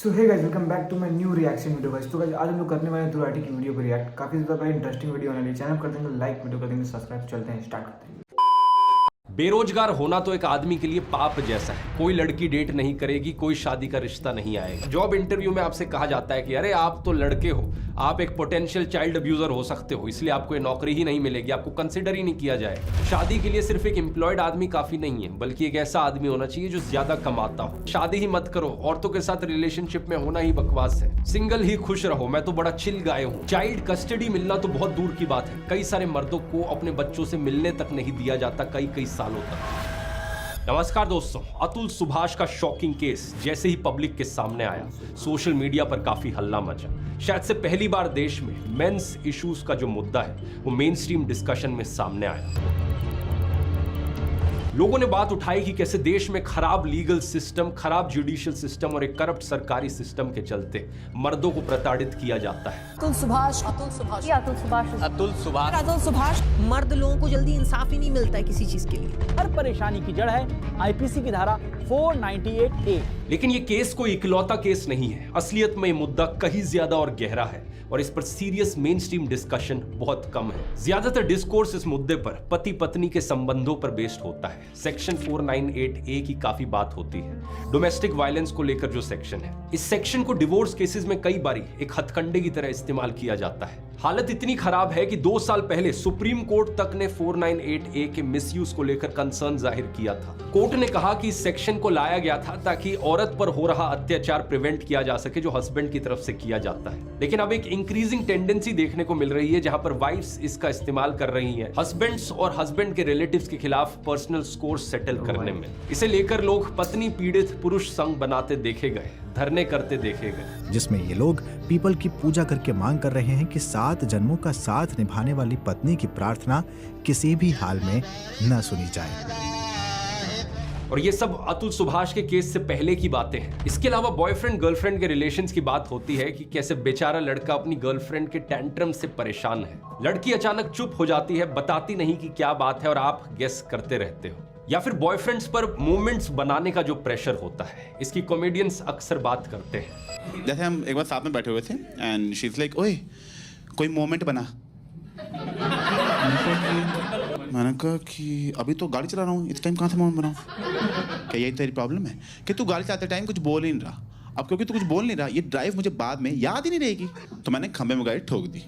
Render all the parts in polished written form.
So hey guys welcome back to my new reaction video guys. तो guys आज हम लोग करने वाले हैं दुराटी की वीडियो को रिएक्ट। काफी ज़्यादा इंटरेस्टिंग वीडियो होने वाली है। चैनल कर देंगे लाइक, वीडियो कर देंगे सब्सक्राइब। चलते हैं, स्टार्ट करते हैं। बेरोजगार होना तो एक आदमी के लिए पाप जैसा है। कोई लड़की डेट नहीं करेगी, कोई शादी का रिश्ता नहीं आएगा। जॉब इंटरव्यू में आपसे कहा जाता है कि अरे आप तो लड़के हो, आप एक पोटेंशियल चाइल्ड अब्यूजर हो सकते हो, इसलिए आपको ये नौकरी ही नहीं मिलेगी, आपको कंसिडर ही नहीं किया जाएगा। शादी के लिए सिर्फ एक एम्प्लॉयड आदमी काफी नहीं है, बल्कि एक ऐसा आदमी होना चाहिए जो ज्यादा कमाता हो। शादी ही मत करो, औरतों के साथ रिलेशनशिप में होना ही बकवास है। सिंगल ही खुश रहो, मैं तो बड़ा चिल गाय हूँ। चाइल्ड कस्टडी मिलना तो बहुत दूर की बात है। कई सारे मर्दों को अपने बच्चों से मिलने तक नहीं दिया जाता, कई सालों तक। नमस्कार दोस्तों, अतुल सुभाष का शॉकिंग केस जैसे ही पब्लिक के सामने आया, सोशल मीडिया पर काफी हल्ला मचा। शायद से पहली बार देश में मेंस इश्यूज का जो मुद्दा है वो मेन स्ट्रीम डिस्कशन में सामने आया। लोगों ने बात उठाई कि कैसे देश में खराब लीगल सिस्टम, खराब जुडिशियल सिस्टम और एक करप्ट सरकारी सिस्टम के चलते मर्दों को प्रताड़ित किया जाता है। अतुल सुभाष मर्द लोगों को जल्दी इंसाफ ही नहीं मिलता है किसी चीज के लिए। हर परेशानी की जड़ है आईपीसी की धारा 498A। लेकिन ये केस कोई इकलौता केस नहीं है। असलियत में ये मुद्दा कहीं ज्यादा और गहरा है और इस पर सीरियस मेन स्ट्रीम डिस्कशन बहुत कम है। ज्यादातर डिस्कोर्स इस मुद्दे पर पति पत्नी के संबंधों पर बेस्ड होता है। सेक्शन 498A की काफी बात होती है, डोमेस्टिक वायलेंस को लेकर जो सेक्शन है। इस सेक्शन को डिवोर्स केसेस में कई बारी एक हथकंडे की तरह इस्तेमाल किया जाता है। हालत इतनी खराब है कि 2 साल पहले सुप्रीम कोर्ट तक ने 498A के मिसयूज को लेकर कंसर्न जाहिर किया था। कोर्ट ने कहा कि इस सेक्शन को लाया गया था ताकि औरत पर हो रहा अत्याचार प्रिवेंट किया जा सके जो हस्बैंड की तरफ से किया जाता है। लेकिन अब एक इंक्रीजिंग टेंडेंसी देखने को मिल रही है जहां पर वाइफ्स इसका इस्तेमाल कर रही हैं हस्बैंड्स और हस्बैंड के रिलेटिव्स के खिलाफ पर्सनल स्कोर सेटल करने में। इसे लेकर लोग पत्नी पीड़ित पुरुष संघ बनाते देखे गए, धरने करते देखे गए, जिसमें ये लोग पीपल की पूजा करके मांग कर रहे हैं कि 7 जन्मों का साथ निभाने वाली पत्नी की प्रार्थना किसी भी हाल में न सुनी जाए। और ये सब अतुल सुभाष के केस से पहले की बातें हैं। इसके अलावा बॉयफ्रेंड गर्लफ्रेंड के रिलेशंस की बात होती है कि कैसे बेचारा लड़का अपनी गर्लफ्रेंड के टेंट्रम से परेशान है। लड़की अचानक चुप हो जाती है, बताती नहीं कि क्या बात है और आप गेस करते रहते हो। या फिर बॉयफ्रेंड्स पर मोमेंट्स बनाने का जो प्रेशर होता है, इसकी कॉमेडियंस अक्सर बात करते हैं। जैसे हम एक बार साथ में बैठे हुए थे एंड शी इज लाइक, ओए कोई मोमेंट बना। मैंने कहा कि अभी तो गाड़ी चला रहा हूँ, इस टाइम कहाँ से मोमेंट बनाऊँ? क्या यही तेरी प्रॉब्लम है कि तू गाड़ी चलाते टाइम कुछ बोल ही नहीं रहा? अब क्योंकि तू कुछ बोल नहीं रहा, ये ड्राइव मुझे बाद में याद ही नहीं रहेगी, तो मैंने खंबे में गाड़ी ठोक दी।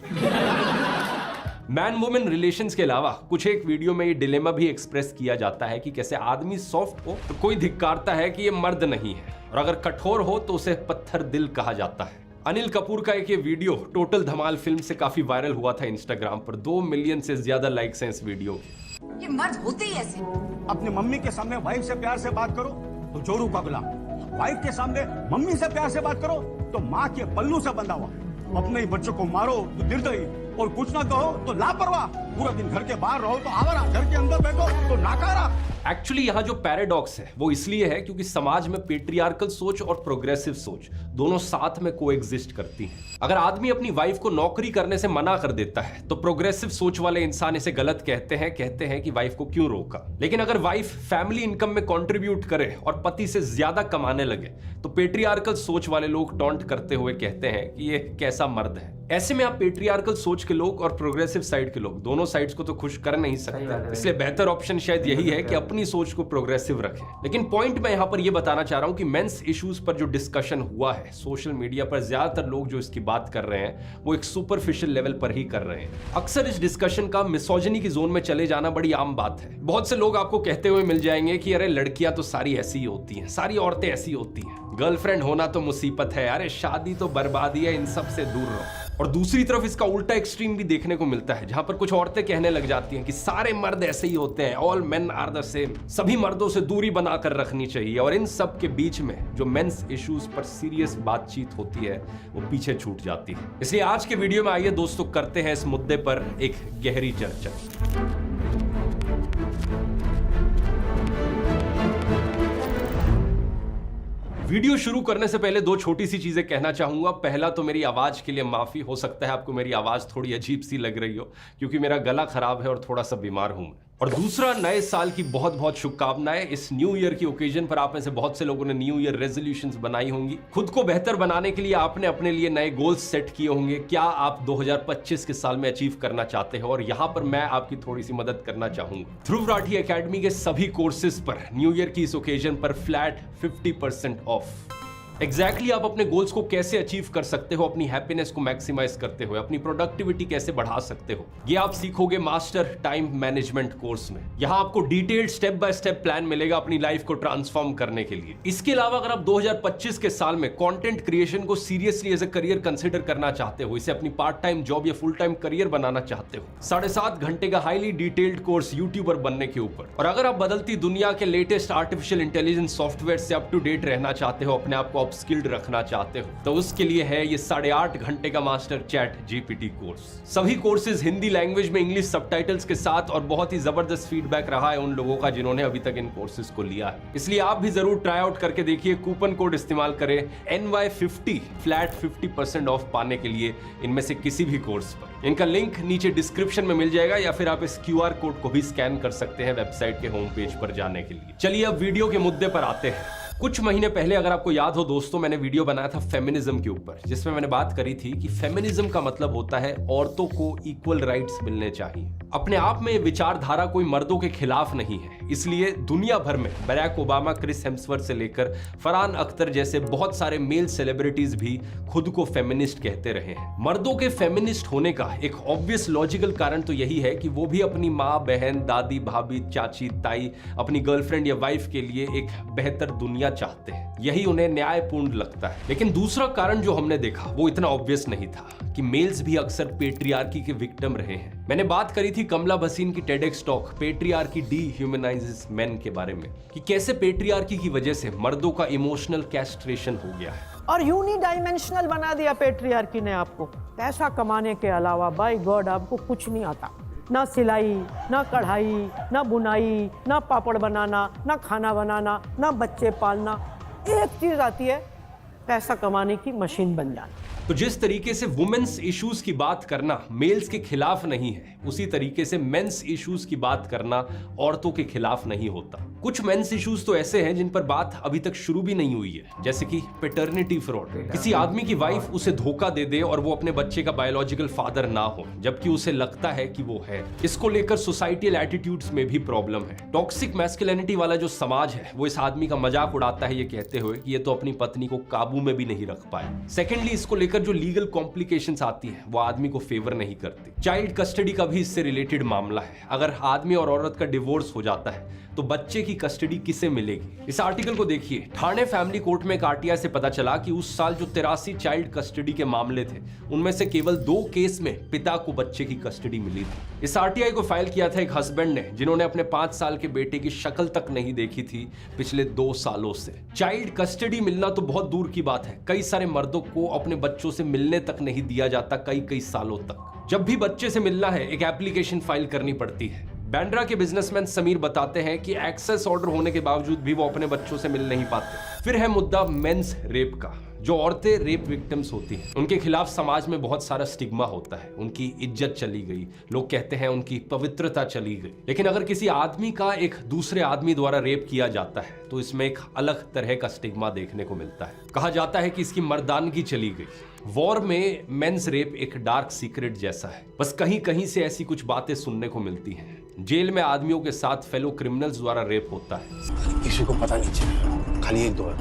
मैन वुमेन रिलेशंस के अलावा कुछ एक वीडियो में ये डिलेमा भी एक्सप्रेस किया जाता है कि कैसे आदमी सॉफ्ट हो तो कोई धिक्कारता है कि ये मर्द नहीं है, और अगर कठोर हो तो उसे पत्थर दिल कहा जाता है। अनिल कपूर का एक ये वीडियो टोटल धमाल फिल्म से काफी वायरल हुआ था इंस्टाग्राम पर। 2 मिलियन से ज्यादा लाइक्स हैं इस वीडियो के। ये मर्द होते ही ऐसे। अपने मम्मी के सामने वाइफ से प्यार से बात करो तो जोरू का गुलाम, वाइफ के सामने मम्मी से प्यार से बात करो तो माँ के पल्लू से बंधा हुआ। अपने ही बच्चों को मारो तो निर्दयी, और कुछ ना कहो तो लापरवाह। पूरा दिन घर के बाहर रहो तो आवारा, घर के अंदर बैठो तो नाकारा। एक्चुअली यहाँ जो पैराडॉक्स है वो इसलिए है क्योंकि समाज में पेट्रियार्कल सोच और प्रोग्रेसिव सोच दोनों साथ में कोएग्जिस्ट करती हैं। अगर आदमी अपनी वाइफ को नौकरी करने से मना कर देता है तो प्रोग्रेसिव सोच वाले इंसान इसे गलत कहते हैं कि वाइफ को क्यों रोका। लेकिन अगर वाइफ फैमिली इनकम में कंट्रीब्यूट करे और पति से ज्यादा कमाने लगे तो पेट्रियार्कल सोच वाले लोग टॉन्ट करते हुए कहते हैं कि ये कैसा मर्द है। ऐसे में आप पेट्रियार्कल सोच के लोग और प्रोग्रेसिव साइड के लोग दोनों साइड्स को तो खुश कर नहीं सकते, इसलिए बेहतर ऑप्शन शायद यही है कि अपनी सोच को प्रोग्रेसिव रखें। लेकिन पॉइंट मैं यहां पर यह बताना चाह रहा हूं कि मेंस इश्यूज पर जो डिस्कशन हुआ है सोशल मीडिया पर, ज्यादातर लोग जो इसकी बात कर रहे हैं वो एक सुपरफिशियल लेवल पर ही कर रहे हैं। अक्सर इस डिस्कशन का मिसोजिनी की जोन में चले जाना बड़ी आम बात है। बहुत से लोग आपको कहते हुए मिल जाएंगे कि अरे लड़कियां तो सारी ऐसी ही होती हैं, सारी औरतें ऐसी होती हैं, गर्लफ्रेंड होना तो मुसीबत है, अरे शादी तो बर्बादी है, इन सब से दूर रहो। और दूसरी तरफ इसका उल्टा एक्सट्रीम भी देखने को मिलता है जहां पर कुछ औरतें कहने लग जाती हैं कि सारे मर्द ऐसे ही होते हैं, all men are the same, सभी मर्दों से दूरी बनाकर रखनी चाहिए। और इन सब के बीच में जो मेंस इश्यूज पर सीरियस बातचीत होती है वो पीछे छूट जाती है। इसलिए आज के वीडियो में आइए दोस्तों करते हैं इस मुद्दे पर एक गहरी चर्चा। वीडियो शुरू करने से पहले 2 छोटी सी चीजें कहना चाहूंगा। पहला तो मेरी आवाज के लिए माफी, हो सकता है आपको मेरी आवाज थोड़ी अजीब सी लग रही हो क्योंकि मेरा गला खराब है और थोड़ा सा बीमार हूं मैं। और दूसरा, नए साल की बहुत बहुत शुभकामनाएं। इस न्यू ईयर की ओकेजन पर आप में से बहुत से लोगों ने न्यू ईयर रेजोल्यूशंस बनाई होंगी। खुद को बेहतर बनाने के लिए आपने अपने लिए नए गोल्स सेट किए होंगे। क्या आप 2025 के साल में अचीव करना चाहते हो? और यहां पर मैं आपकी थोड़ी सी मदद करना चाहूंगा। ध्रुव राठी एकेडमी के सभी कोर्सेज पर न्यू ईयर की इस ओकेजन पर फ्लैट 50% ऑफ। एग्जैक्टली आप अपने गोल्स को कैसे अचीव कर सकते हो, अपनी हैप्पीनेस को मैक्सिमाइज करते हो, अपनी प्रोडक्टिविटी कैसे बढ़ा सकते हो, ये आप सीखोगे मास्टर टाइम मैनेजमेंट कोर्स में। यहां आपको detailed step by step plan मिलेगा अपनी लाइफ को ट्रांसफॉर्म करने के लिए। इसके अलावा अगर आप 2025 के साल में कंटेंट क्रिएशन को seriously as a career consider करना चाहते हो, इसे अपनी पार्ट टाइम जॉब या फुल टाइम करियर बनाना चाहते हो, 7.5 घंटे का हाईली डिटेल्ड कोर्स यूट्यूबर बनने के ऊपर। और अगर आप बदलती दुनिया के लेटेस्ट आर्टिफिशियल इंटेलिजेंस सॉफ्टवेयर से अप टू डेट रहना चाहते हो, अपने आप को स्किल्ड रखना चाहते हो, तो उसके लिए है ये 8.5 घंटे का मास्टर चैट जीपीटी कोर्स। सभी कोर्सेज हिंदी लैंग्वेज में इंग्लिश सबटाइटल्स के साथ, और बहुत ही जबरदस्त फीडबैक रहा है उन लोगों का जिन्होंने अभी तक इन कोर्सेज को लिया है। इसलिए आप भी जरूर ट्राई आउट करके देखिए। कूपन कोड इस्तेमाल करें NY50 फ्लैट 50% ऑफ पाने के लिए इनमें से किसी भी कोर्स पर। इनका लिंक नीचे डिस्क्रिप्शन में मिल जाएगा, या फिर आप इस QR कोड को भी स्कैन कर सकते हैं वेबसाइट के होम पेज पर जाने के लिए। चलिए अब वीडियो के मुद्दे पर आते हैं। कुछ महीने पहले, अगर आपको याद हो दोस्तों, मैंने वीडियो बनाया था फेमिनिज्म के ऊपर, जिसमें मैंने बात करी थी कि फेमिनिज्म का मतलब होता है औरतों को इक्वल राइट्स मिलने चाहिए। अपने आप में विचारधारा कोई मर्दों के खिलाफ नहीं है, इसलिए दुनिया भर में बराक ओबामा, क्रिस हेम्सवर्थ से लेकर फरहान अख्तर जैसे बहुत सारे मेल सेलिब्रिटीज भी खुद को फेमिनिस्ट कहते रहे हैं। मर्दों के फेमिनिस्ट होने का एक ऑब्वियस लॉजिकल कारण तो यही है कि वो भी अपनी माँ, बहन, दादी, भाभी, चाची, ताई, अपनी गर्लफ्रेंड या वाइफ के लिए एक बेहतर दुनिया चाहते हैं। यही उन्हें न्यायपूर्ण लगता है। लेकिन दूसरा कारण जो हमने देखा वो इतना ऑब्वियस नहीं था कि मेल्स भी अक्सर पेट्रियार्की के विक्टिम रहे हैं। मैंने बात करी थी कमला भसीन की टेडेक्स टॉक पेट्रियार्की डीह्यूमनाइजेस मेन के बारे में, कि कैसे पेट्रियार्की की वजह से मर्दों का इमोशनल कैस्ट्रेशन हो गया है और यूनिडायमेंशनल बना दिया पेट्रियार्की ने आपको। पैसा कमाने के अलावा बाय गॉड आपको कुछ नहीं आता। ना सिलाई, ना कढ़ाई, ना बुनाई, ना पापड़ बनाना, ना खाना बनाना, ना बच्चे पालना। एक चीज़ आती है, पैसा कमाने की मशीन बन जाना। तो जिस तरीके से वुमेन्स इश्यूज की बात करना मेल्स के खिलाफ नहीं है, उसी तरीके से मेंस इश्यूज की बात करना औरतों के खिलाफ नहीं होता। कुछ मेंस इश्यूज तो ऐसे हैं जिन पर बात अभी तक शुरू भी नहीं हुई है, जैसे कि पैटर्निटी फ्रॉड। किसी आदमी की वाइफ उसे धोखा दे दे और वो अपने बच्चे का बायोलॉजिकल फादर ना हो, जबकि उसे लगता है कि वो है। इसको लेकर सोसाइटल एटीट्यूड्स में भी प्रॉब्लम है। टॉक्सिक मैस्कुलिनिटी वाला जो समाज है वो इस आदमी का मजाक उड़ाता है ये कहते हुए कि ये तो अपनी पत्नी को काबू में भी नहीं रख पाए। सेकेंडली, इसको लेकर जो लीगल कॉम्प्लिकेशंस आती है वो आदमी को फेवर नहीं करती। चाइल्ड कस्टडी का भी इससे रिलेटेड मामला है। अगर आदमी और औरत का डिवोर्स हो जाता है तो बच्चे की कस्टडी किसे मिलेगी? इस आर्टिकल को देखिए। ठाणे फैमिली कोर्ट में एक आरटीआई से पता चला कि उस साल जो 83 चाइल्ड कस्टडी के मामले थे, उनमें से केवल 2 केस में पिता को बच्चे की कस्टडी मिली थी। इस आरटीआई को फाइल किया था एक हस्बैंड ने, जिन्होंने अपने 5 साल के बेटे की शक्ल तक नहीं देखी थी पिछले 2 सालों से। चाइल्ड कस्टडी मिलना तो बहुत दूर की बात है, कई सारे मर्दों को अपने बच्चों से मिलने तक नहीं दिया जाता कई सालों तक। जब भी बच्चे से मिलना है एक एप्लीकेशन फाइल करनी पड़ती है। बैंड्रा के बिजनेसमैन समीर बताते हैं कि एक्सेस ऑर्डर होने के बावजूद भी वो अपने बच्चों से मिल नहीं पाते। फिर है मुद्दा मेंस रेप का। जो औरतें रेप विक्टिम्स होती हैं उनके खिलाफ समाज में बहुत सारा स्टिग्मा होता है। उनकी इज्जत चली गई, लोग कहते हैं उनकी पवित्रता चली गई। लेकिन अगर किसी आदमी का एक दूसरे आदमी द्वारा रेप किया जाता है तो इसमें एक अलग तरह का स्टिग्मा देखने को मिलता है। कहा जाता है कि इसकी मर्दानगी चली गई। वॉर में मेंस रेप एक डार्क सीक्रेट जैसा है। बस कहीं कहीं से ऐसी कुछ बातें सुनने को मिलती हैं। जेल में आदमियों के साथ फेलो क्रिमिनल्स द्वारा रेप होता है। किसी को पता नहीं चलेगा, खाली एक दो।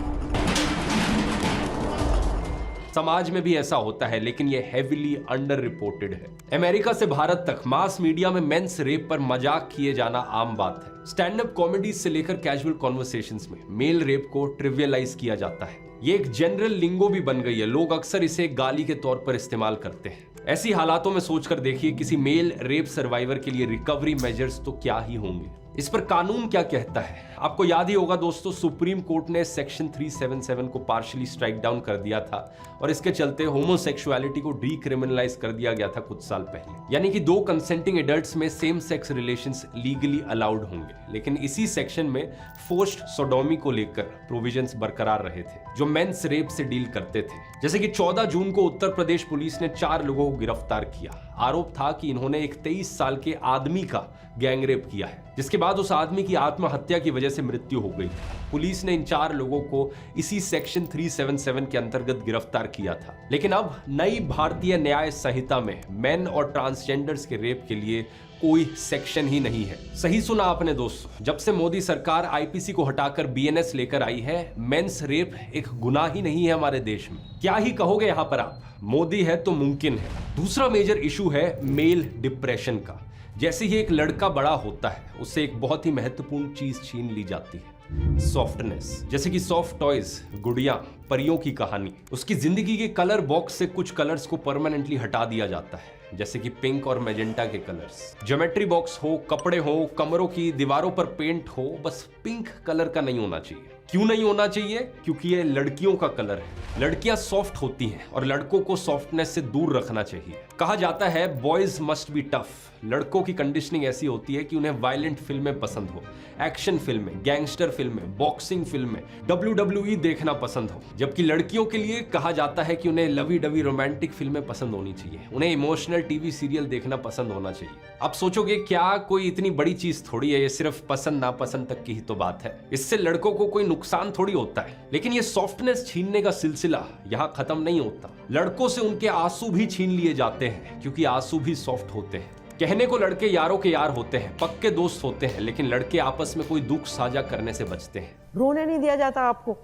समाज में भी ऐसा होता है, लेकिन यह हेविली अंडर रिपोर्टेड है। अमेरिका से भारत तक मास मीडिया में मेंस रेप पर मजाक किए जाना आम बात है। स्टैंड अप कॉमेडी से लेकर कैजुअल कॉन्वर्सेशंस में मेल रेप को ट्रिवियलाइज किया जाता है। ये एक जनरल लिंगो भी बन गई है। लोग अक्सर इसे गाली के तौर पर इस्तेमाल करते हैं। ऐसी हालातों में सोचकर देखिए, किसी मेल रेप सर्वाइवर के लिए रिकवरी मेजर्स तो क्या ही होंगे। इस पर कानून क्या कहता है? आपको याद ही होगा दोस्तों, सुप्रीम कोर्ट ने सेक्शन 377 को पार्शियली स्ट्राइक डाउन कर दिया था और इसके चलते होमोसेक्सुअलिटी को डीक्रिमिनलाइज कर दिया गया था कुछ साल पहले। यानी कि 2 कंसेंटिंग एडल्ट्स में same sex relations legally allowed होंगे। लेकिन इसी सेक्शन में फोर्स्ड सोडोमी को लेकर प्रोविजंस बरकरार रहे थे जो मेंस रेप से डील करते थे। जैसे कि 14 जून को उत्तर प्रदेश पुलिस ने 4 लोगों को गिरफ्तार किया। आरोप था कि इन्होंने एक 23 साल के आदमी का गैंगरेप किया है, जिसके बाद उस आदमी की आत्महत्या की वजह से मृत्यु हो गई। पुलिस ने इन 4 लोगों को इसी सेक्शन 377 के अंतर्गत गिरफ्तार किया था। लेकिन अब नई भारतीय न्याय संहिता में मेन और ट्रांसजेंडर्स के रेप के लिए कोई सेक्शन ही नहीं है। सही सुना आपने दोस्तों, जब से मोदी सरकार आईपीसी को हटाकर बीएनएस लेकर आई है, मेंस रेप एक गुनाह ही नहीं है हमारे देश में। क्या ही कहोगे यहां पर आप, मोदी है तो मुमकिन है। दूसरा मेजर इशू है मेल डिप्रेशन का। जैसे ही एक लड़का बड़ा होता है, उससे एक बहुत ही महत्वपूर्ण चीज छीन ली जाती है, सॉफ्टनेस। जैसे कि सॉफ्ट टॉयज, गुड़िया, परियों की कहानी। उसकी जिंदगी के कलर बॉक्स से कुछ कलर्स को परमानेंटली हटा दिया जाता है, जैसे कि पिंक और मैजेंटा के कलर्स। ज्योमेट्री बॉक्स हो, कपड़े हो, कमरों की दीवारों पर पेंट हो, बस पिंक कलर का नहीं होना चाहिए। क्यों नहीं होना चाहिए? क्योंकि ये लड़कियों का कलर है। लड़कियां सॉफ्ट होती हैं और लड़कों को सॉफ्टनेस से दूर रखना चाहिए। कहा जाता है बॉयज मस्ट बी टफ। लड़कों की कंडीशनिंग ऐसी होती है कि उन्हें वायलेंट फिल्में पसंद हो, एक्शन फिल्में, गैंगस्टर फिल्में, बॉक्सिंग फिल्में, WWE देखना पसंद हो। जबकि लड़कियों के लिए कहा जाता है कि उन्हें लवी डवी रोमांटिक फिल्में पसंद होनी चाहिए, उन्हें इमोशनल टीवी सीरियल देखना पसंद होना चाहिए। आप सोचोगे क्या कोई इतनी बड़ी चीज थोड़ी है, ये सिर्फ पसंद नापसंद तक की ही तो बात है। इससे लड़कों को कोई नुकसान थोड़ी होता है। लेकिन ये सॉफ्टनेस छीनने का सिलसिला यहाँ खत्म नहीं होता। लड़कों से उनके आंसू भी छीन लिए जाते हैं, क्योंकि आंसू भी सॉफ्ट होते हैं। कहने को लड़के यारों के यार होते हैं, पक्के दोस्त होते हैं, लेकिन लड़के आपस में कोई दुख साझा करने से बचते हैं। रोने नहीं दिया जाता आपको।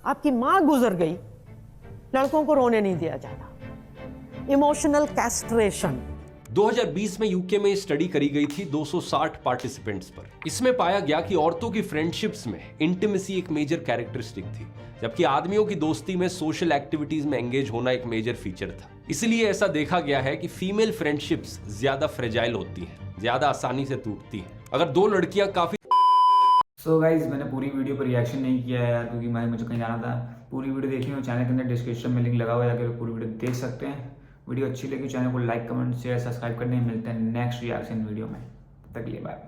आपकी माँ गुजर गई, लड़कों को रोने नहीं दिया जाता। Emotional castration. 2020 में यूके में स्टडी करी गई थी 260 पार्टिसिपेंट्स पर। इसमें पाया गया कि औरतों की फ्रेंडशिप्स में इंटीमेसी एक मेजर कैरेक्टरिस्टिक थी, जबकि आदमियों की दोस्ती में सोशल एक्टिविटीज में एंगेज होना एक मेजर फीचर था। इसलिए ऐसा देखा गया है कि फीमेल फ्रेंडशिप्स ज्यादा फ्रेजाइल होती हैं, ज्यादा आसानी से टूटती हैं। अगर 2 लड़कियां काफी सो गाइज, मैंने पूरी वीडियो पर रिएक्शन नहीं किया है यार, क्योंकि मुझे कहीं जाना था। पूरी वीडियो देखी हो, चैनल के अंदर डिस्क्रिप्शन में लिंक लगा हुआ है, जाकर पूरी वीडियो देख सकते हैं। वीडियो अच्छी लगी चैनल को लाइक, कमेंट, शेयर, सब्सक्राइब करने। मिलते हैं नेक्स्ट रिएक्शन वीडियो में। तब तक के लिए बाय।